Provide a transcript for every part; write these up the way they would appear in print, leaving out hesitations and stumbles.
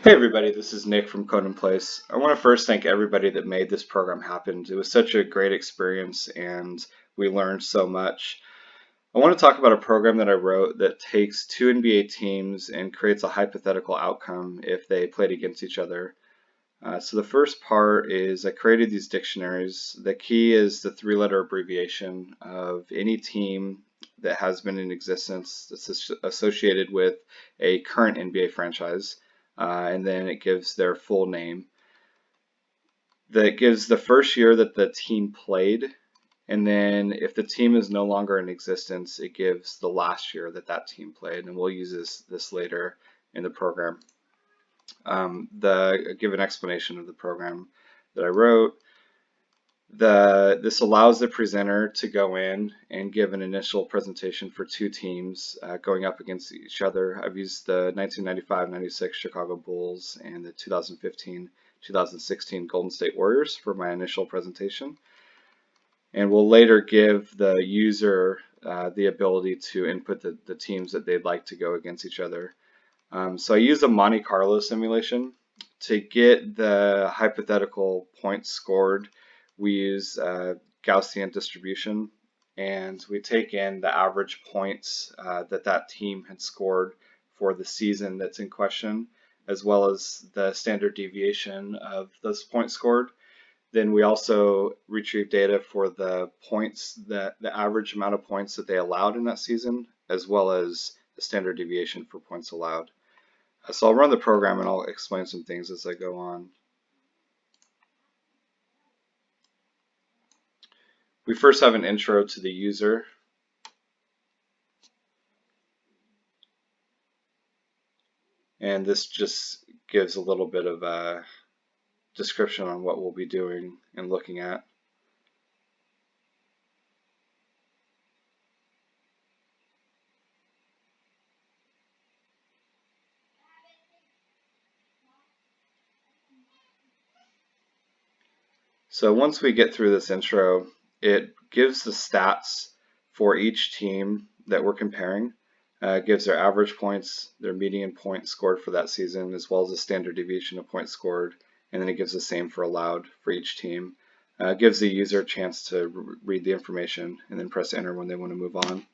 Hey everybody, this is Nick from Code in Place. I want to first thank everybody that made this program happen. It was such a great experience and we learned so much. I want to talk about a program that I wrote that takes two NBA teams and creates a hypothetical outcome if they played against each other. So the first part is I created these dictionaries. The key is the three-letter abbreviation of any team that has been in existence that's associated with a current NBA franchise, and then it gives their full name. That gives the first year that the team played, and then if the team is no longer in existence, it gives the last year that that team played, and we'll use this later in the program. Give an explanation of the program that I wrote. This allows the presenter to go in and give an initial presentation for two teams going up against each other. I've used the 1995-96 Chicago Bulls and the 2015-2016 Golden State Warriors for my initial presentation. And we'll later give the user the ability to input the teams that they'd like to go against each other. So I use a Monte Carlo simulation to get the hypothetical points scored. We use Gaussian distribution, and we take in the average points that team had scored for the season that's in question, as well as the standard deviation of those points scored. Then we also retrieve data for the points, the average amount of points that they allowed in that season, as well as the standard deviation for points allowed. So I'll run the program and I'll explain some things as I go on. We first have an intro to the user. And this just gives a little bit of a description on what we'll be doing and looking at. So once we get through this intro, it gives the stats for each team that we're comparing. It gives their average points, their median points scored for that season, as well as the standard deviation of points scored, and then it gives the same for allowed for each team. It gives the user a chance to read the information and then press enter when they want to move on.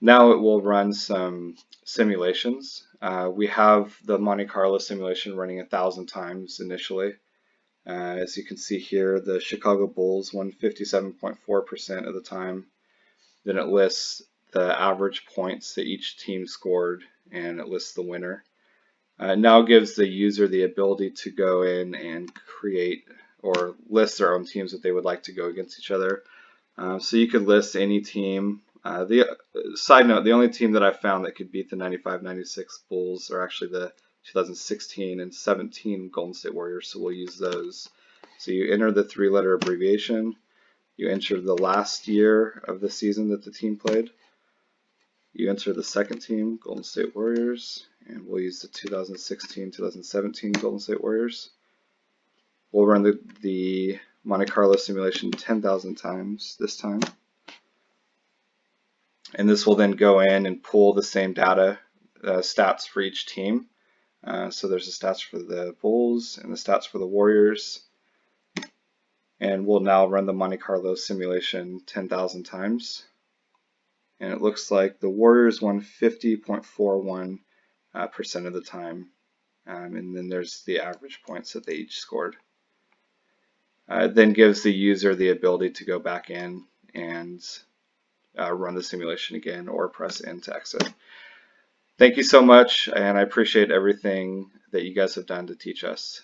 Now it will run some simulations. We have the Monte Carlo simulation running 1,000 times initially. As you can see here, the Chicago Bulls won 57.4% of the time. Then it lists the average points that each team scored, and it lists the winner. It now gives the user the ability to go in and create or list their own teams that they would like to go against each other. So you could list any team. The side note, the only team that I found that could beat the 95-96 Bulls are actually the 2016 and 17 Golden State Warriors, so we'll use those. So you enter the three-letter abbreviation, you enter the last year of the season that the team played, you enter the second team, Golden State Warriors, and we'll use the 2016-2017 Golden State Warriors. We'll run the Monte Carlo simulation 10,000 times this time. And this will then go in and pull the same data, stats for each team. So there's the stats for the Bulls and the stats for the Warriors. And we'll now run the Monte Carlo simulation 10,000 times. And it looks like the Warriors won 50.41% of the time. And then there's the average points that they each scored. It then gives the user the ability to go back in and run the simulation again or press N to exit. Thank you so much, and I appreciate everything that you guys have done to teach us.